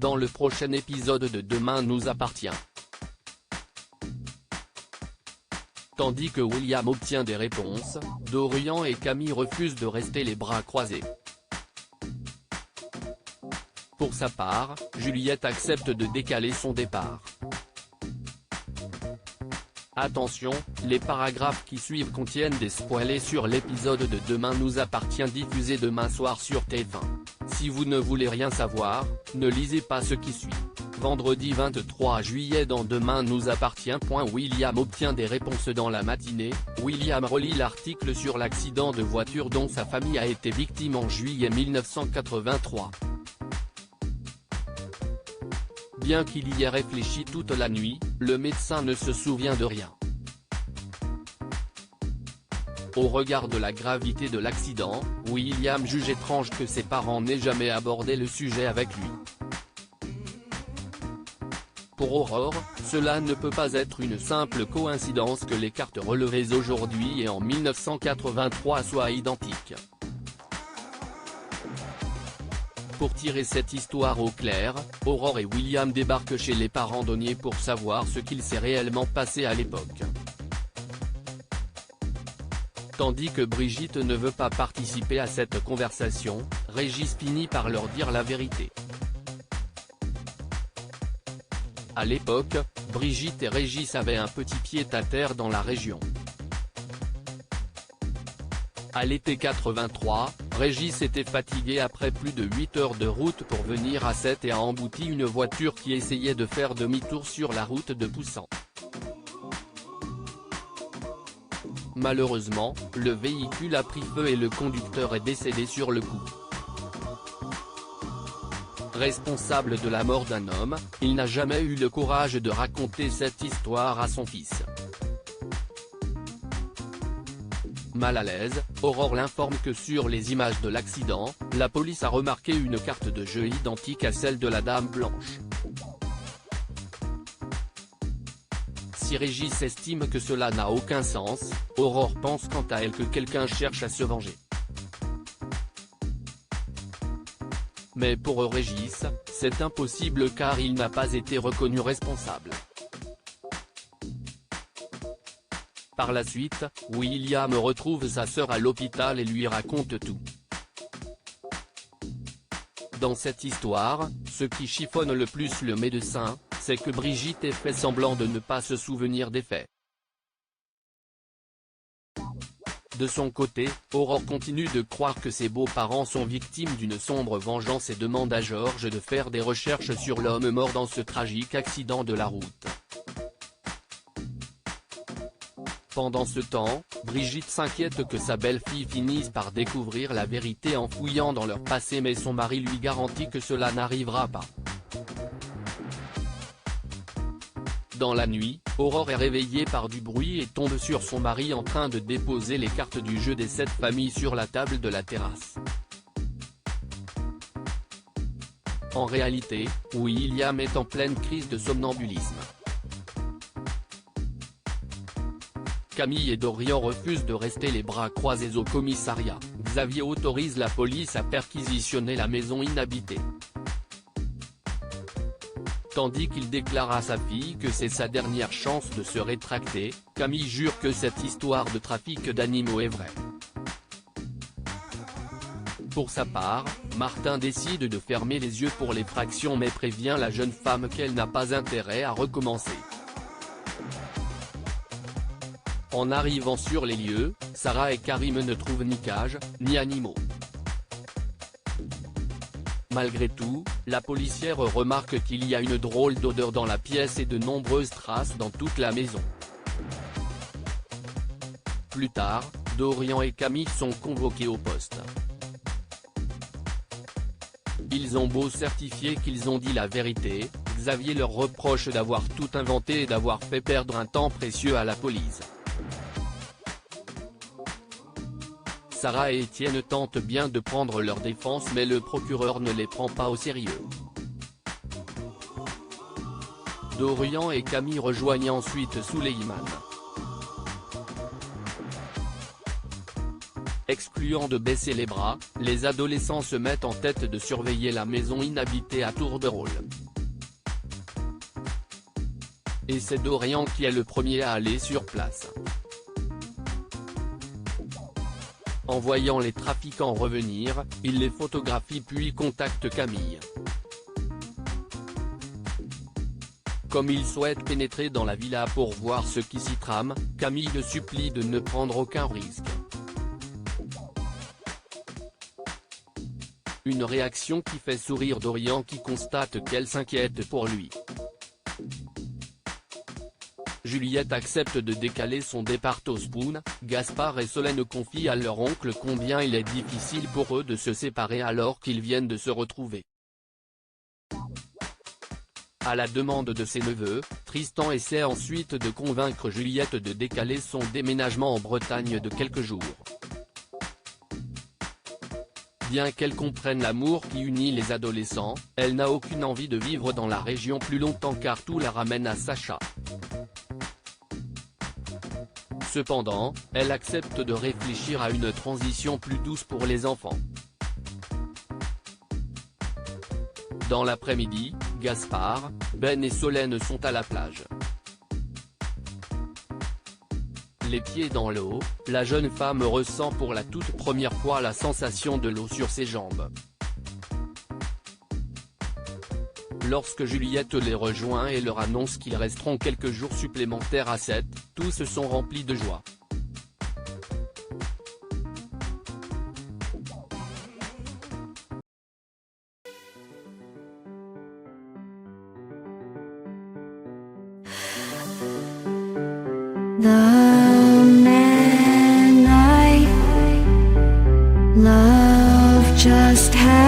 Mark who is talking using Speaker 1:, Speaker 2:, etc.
Speaker 1: dans le prochain épisode de Demain nous appartient. Tandis que William obtient des réponses, Dorian et Camille refusent de rester les bras croisés. Pour sa part, Juliette accepte de décaler son départ. Attention, les paragraphes qui suivent contiennent des spoilers sur l'épisode de Demain nous appartient diffusé demain soir sur TF1. Si vous ne voulez rien savoir, ne lisez pas ce qui suit. Vendredi 23 juillet dans Demain nous appartient. William obtient des réponses dans la matinée. William relit l'article sur l'accident de voiture dont sa famille a été victime en juillet 1983. Bien qu'il y ait réfléchi toute la nuit, le médecin ne se souvient de rien. Au regard de la gravité de l'accident, William juge étrange que ses parents n'aient jamais abordé le sujet avec lui. Pour Aurore, cela ne peut pas être une simple coïncidence que les cartes relevées aujourd'hui et en 1983 soient identiques. Pour tirer cette histoire au clair, Aurore et William débarquent chez les parents d'Ognier pour savoir ce qu'il s'est réellement passé à l'époque. Tandis que Brigitte ne veut pas participer à cette conversation, Régis finit par leur dire la vérité. À l'époque, Brigitte et Régis avaient un petit pied-à-terre dans la région. À l'été 83, Régis était fatigué après plus de 8 heures de route pour venir à Sète et a embouti une voiture qui essayait de faire demi-tour sur la route de Poussan. Malheureusement, le véhicule a pris feu et le conducteur est décédé sur le coup. Responsable de la mort d'un homme, il n'a jamais eu le courage de raconter cette histoire à son fils. Mal à l'aise, Aurore l'informe que sur les images de l'accident, la police a remarqué une carte de jeu identique à celle de la Dame Blanche. Si Régis estime que cela n'a aucun sens, Aurore pense quant à elle que quelqu'un cherche à se venger. Mais pour Régis, c'est impossible car il n'a pas été reconnu responsable. Par la suite, William retrouve sa sœur à l'hôpital et lui raconte tout. Dans cette histoire, ce qui chiffonne le plus le médecin, c'est que Brigitte ait fait semblant de ne pas se souvenir des faits. De son côté, Aurore continue de croire que ses beaux-parents sont victimes d'une sombre vengeance et demande à Georges de faire des recherches sur l'homme mort dans ce tragique accident de la route. Pendant ce temps, Brigitte s'inquiète que sa belle-fille finisse par découvrir la vérité en fouillant dans leur passé mais son mari lui garantit que cela n'arrivera pas. Dans la nuit, Aurore est réveillée par du bruit et tombe sur son mari en train de déposer les cartes du jeu des 7 familles sur la table de la terrasse. En réalité, William est en pleine crise de somnambulisme. Camille et Dorian refusent de rester les bras croisés au commissariat. Xavier autorise la police à perquisitionner la maison inhabitée. Tandis qu'il déclare à sa fille que c'est sa dernière chance de se rétracter, Camille jure que cette histoire de trafic d'animaux est vraie. Pour sa part, Martin décide de fermer les yeux pour l'effraction mais prévient la jeune femme qu'elle n'a pas intérêt à recommencer. En arrivant sur les lieux, Sarah et Karim ne trouvent ni cage, ni animaux. Malgré tout, la policière remarque qu'il y a une drôle d'odeur dans la pièce et de nombreuses traces dans toute la maison. Plus tard, Dorian et Camille sont convoqués au poste. Ils ont beau certifier qu'ils ont dit la vérité, Xavier leur reproche d'avoir tout inventé et d'avoir fait perdre un temps précieux à la police. Sarah et Étienne tentent bien de prendre leur défense mais le procureur ne les prend pas au sérieux. Dorian et Camille rejoignent ensuite Souleymane. Excluant de baisser les bras, les adolescents se mettent en tête de surveiller la maison inhabitée à tour de rôle. Et c'est Dorian qui est le premier à aller sur place. En voyant les trafiquants revenir, il les photographie puis contacte Camille. Comme il souhaite pénétrer dans la villa pour voir ce qui s'y trame, Camille le supplie de ne prendre aucun risque. Une réaction qui fait sourire Dorian qui constate qu'elle s'inquiète pour lui. Juliette accepte de décaler son départ au Spoon. Gaspard et Solène confient à leur oncle combien il est difficile pour eux de se séparer alors qu'ils viennent de se retrouver. À la demande de ses neveux, Tristan essaie ensuite de convaincre Juliette de décaler son déménagement en Bretagne de quelques jours. Bien qu'elle comprenne l'amour qui unit les adolescents, elle n'a aucune envie de vivre dans la région plus longtemps car tout la ramène à Sacha. Cependant, elle accepte de réfléchir à une transition plus douce pour les enfants. Dans l'après-midi, Gaspard, Ben et Solène sont à la plage. Les pieds dans l'eau, la jeune femme ressent pour la toute première fois la sensation de l'eau sur ses jambes. Lorsque Juliette les rejoint et leur annonce qu'ils resteront quelques jours supplémentaires à Sète, tous sont remplis de joie.
Speaker 2: The man I love just had